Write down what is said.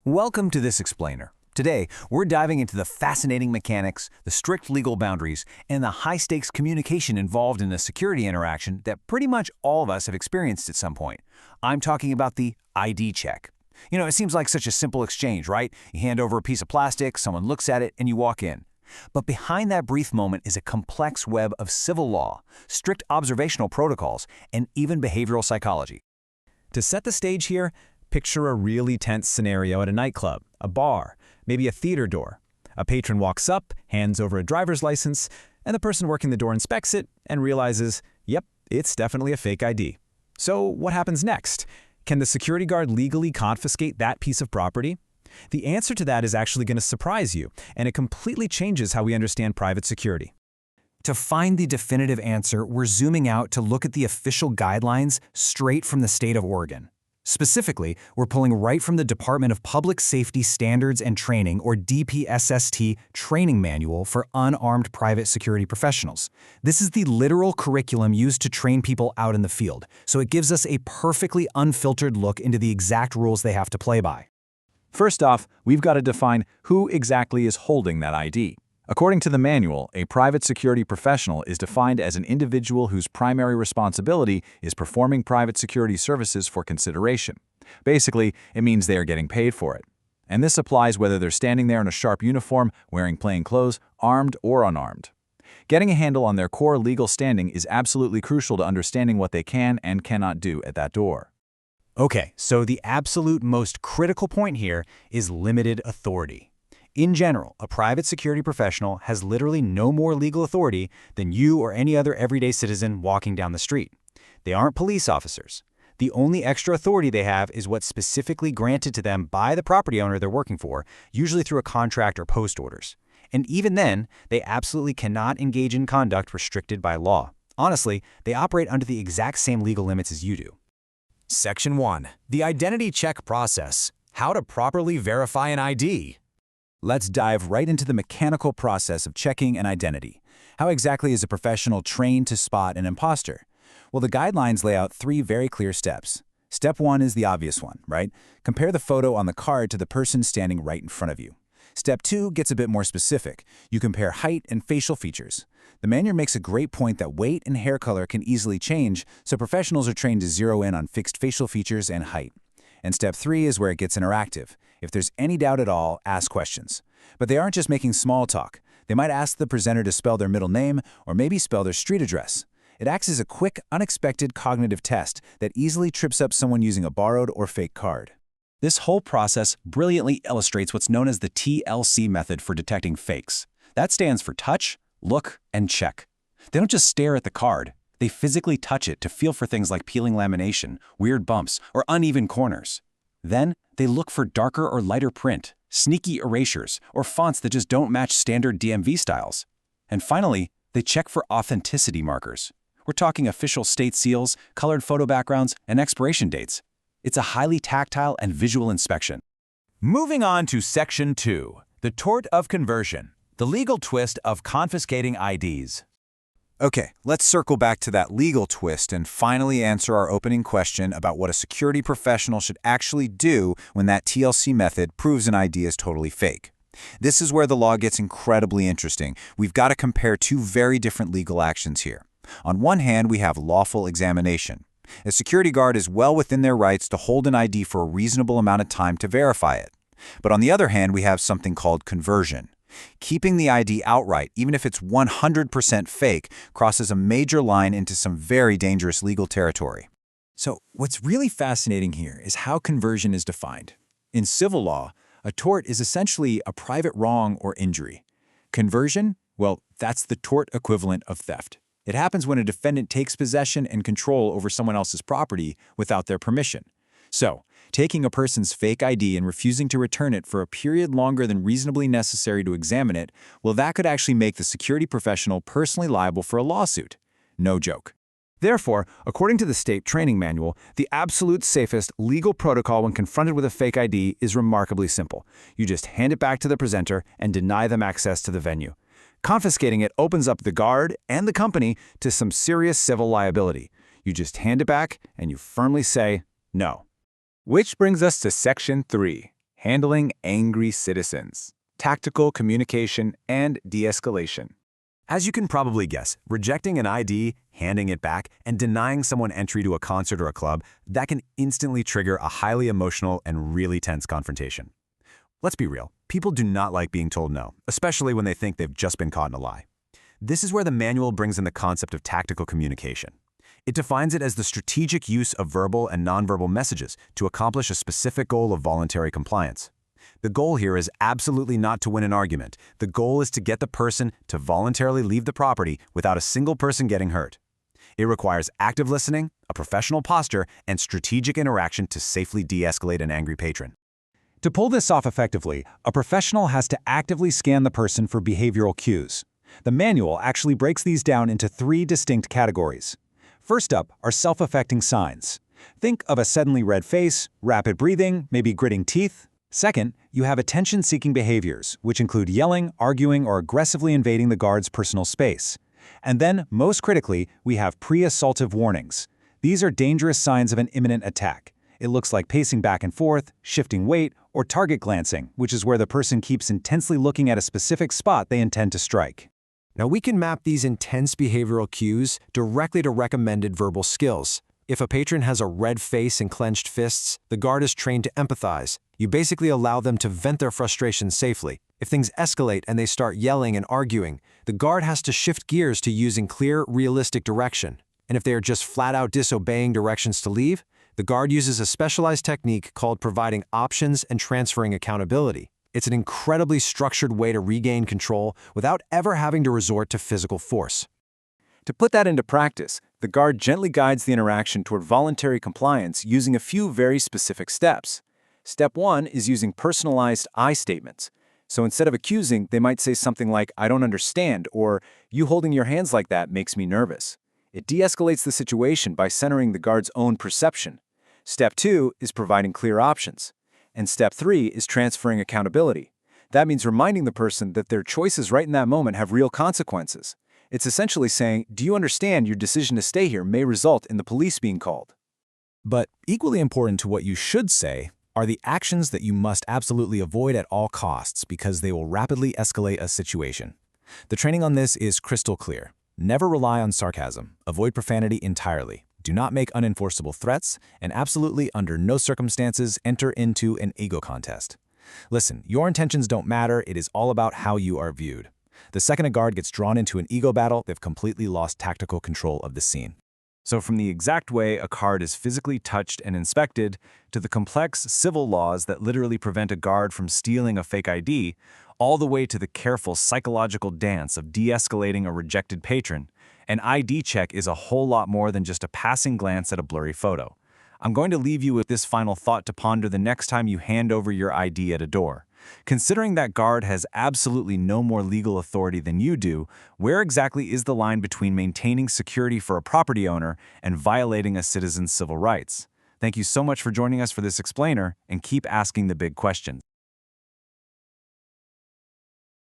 Welcome to This Explainer. Today, we're diving into the fascinating mechanics, the strict legal boundaries, and the high-stakes communication involved in a security interaction that pretty much all of us have experienced at some point. I'm talking about the ID check. It seems like such a simple exchange, right? You hand over a piece of plastic, someone looks at it, and you walk in. But behind that brief moment is a complex web of civil law, strict observational protocols, and even behavioral psychology. To set the stage here, picture a really tense scenario at a nightclub, a bar, maybe a theater door. A patron walks up, hands over a driver's license, and the person working the door inspects it and realizes, yep, it's definitely a fake ID. So what happens next? Can the security guard legally confiscate that piece of property? The answer to that is actually going to surprise you, and it completely changes how we understand private security. To find the definitive answer, we're zooming out to look at the official guidelines straight from the state of Oregon. Specifically, we're pulling right from the Department of Public Safety Standards and Training, or DPSST, training manual for unarmed private security professionals. This is the literal curriculum used to train people out in the field, so it gives us a perfectly unfiltered look into the exact rules they have to play by. First off, we've got to define who exactly is holding that ID. According to the manual, a private security professional is defined as an individual whose primary responsibility is performing private security services for consideration. Basically, it means they are getting paid for it. And this applies whether they're standing there in a sharp uniform, wearing plain clothes, armed or unarmed. Getting a handle on their core legal standing is absolutely crucial to understanding what they can and cannot do at that door. Okay, so the absolute most critical point here is limited authority. In general, a private security professional has literally no more legal authority than you or any other everyday citizen walking down the street. They aren't police officers. The only extra authority they have is what's specifically granted to them by the property owner they're working for, usually through a contract or post orders. And even then, they absolutely cannot engage in conduct restricted by law. Honestly, they operate under the exact same legal limits as you do. Section 1. The Identity Check Process. How to properly verify an ID. Let's dive right into the mechanical process of checking an identity. How exactly is a professional trained to spot an imposter? Well, the guidelines lay out 3 very clear steps. Step 1 is the obvious one, right? Compare the photo on the card to the person standing right in front of you. Step 2 gets a bit more specific. You compare height and facial features. The manual makes a great point that weight and hair color can easily change, so professionals are trained to zero in on fixed facial features and height. And step 3 is where it gets interactive. If there's any doubt at all, ask questions. But they aren't just making small talk. They might ask the presenter to spell their middle name or maybe spell their street address. It acts as a quick, unexpected cognitive test that easily trips up someone using a borrowed or fake card. This whole process brilliantly illustrates what's known as the TLC method for detecting fakes. That stands for touch, look, and check. They don't just stare at the card. They physically touch it to feel for things like peeling lamination, weird bumps, or uneven corners. Then, they look for darker or lighter print, sneaky erasures, or fonts that just don't match standard DMV styles. And finally, they check for authenticity markers. We're talking official state seals, colored photo backgrounds, and expiration dates. It's a highly tactile and visual inspection. Moving on to Section 2, the tort of conversion, the legal twist of confiscating IDs. Okay, let's circle back to that legal twist and finally answer our opening question about what a security professional should actually do when that TLC method proves an ID is totally fake. This is where the law gets incredibly interesting. We've got to compare 2 very different legal actions here. On one hand, we have lawful examination. A security guard is well within their rights to hold an ID for a reasonable amount of time to verify it. But on the other hand, we have something called conversion. Keeping the ID outright, even if it's 100% fake, crosses a major line into some very dangerous legal territory. So, what's really fascinating here is how conversion is defined. In civil law, a tort is essentially a private wrong or injury. Conversion? Well, that's the tort equivalent of theft. It happens when a defendant takes possession and control over someone else's property without their permission. So, taking a person's fake ID and refusing to return it for a period longer than reasonably necessary to examine it, well, that could actually make the security professional personally liable for a lawsuit. No joke. Therefore, according to the state training manual, the absolute safest legal protocol when confronted with a fake ID is remarkably simple. You just hand it back to the presenter and deny them access to the venue. Confiscating it opens up the guard and the company to some serious civil liability. You just hand it back and you firmly say, no. Which brings us to Section 3, Handling angry citizens. Tactical communication and de-escalation. As you can probably guess, rejecting an ID, handing it back, and denying someone entry to a concert or a club, that can instantly trigger a highly emotional and really tense confrontation. Let's be real, people do not like being told no, especially when they think they've just been caught in a lie. This is where the manual brings in the concept of tactical communication. It defines it as the strategic use of verbal and nonverbal messages to accomplish a specific goal of voluntary compliance. The goal here is absolutely not to win an argument. The goal is to get the person to voluntarily leave the property without a single person getting hurt. It requires active listening, a professional posture, and strategic interaction to safely de-escalate an angry patron. To pull this off effectively, a professional has to actively scan the person for behavioral cues. The manual actually breaks these down into 3 distinct categories. First up are self-affecting signs. Think of a suddenly red face, rapid breathing, maybe gritting teeth. Second, you have attention-seeking behaviors, which include yelling, arguing, or aggressively invading the guard's personal space. And then, most critically, we have pre-assaultive warnings. These are dangerous signs of an imminent attack. It looks like pacing back and forth, shifting weight, or target glancing, which is where the person keeps intensely looking at a specific spot they intend to strike. Now we can map these intense behavioral cues directly to recommended verbal skills. If a patron has a red face and clenched fists, the guard is trained to empathize. You basically allow them to vent their frustration safely. If things escalate and they start yelling and arguing, the guard has to shift gears to using clear, realistic direction. And if they are just flat out disobeying directions to leave, the guard uses a specialized technique called providing options and transferring accountability. It's an incredibly structured way to regain control without ever having to resort to physical force. To put that into practice, the guard gently guides the interaction toward voluntary compliance using a few very specific steps. Step 1 is using personalized I statements. So instead of accusing, they might say something like, "I don't understand," or "You holding your hands like that makes me nervous." It de-escalates the situation by centering the guard's own perception. Step 2 is providing clear options. And Step 3 is transferring accountability. That means reminding the person that their choices right in that moment have real consequences. It's essentially saying, "Do you understand your decision to stay here may result in the police being called?" But equally important to what you should say are the actions that you must absolutely avoid at all costs because they will rapidly escalate a situation. The training on this is crystal clear. Never rely on sarcasm. Avoid profanity entirely. Do not make unenforceable threats, and absolutely under no circumstances enter into an ego contest. Listen, your intentions don't matter, it is all about how you are viewed. The second a guard gets drawn into an ego battle, they've completely lost tactical control of the scene. So from the exact way a card is physically touched and inspected, to the complex civil laws that literally prevent a guard from stealing a fake ID, all the way to the careful psychological dance of de-escalating a rejected patron, an ID check is a whole lot more than just a passing glance at a blurry photo. I'm going to leave you with this final thought to ponder the next time you hand over your ID at a door. Considering that guard has absolutely no more legal authority than you do, where exactly is the line between maintaining security for a property owner and violating a citizen's civil rights? Thank you so much for joining us for this explainer, and keep asking the big questions.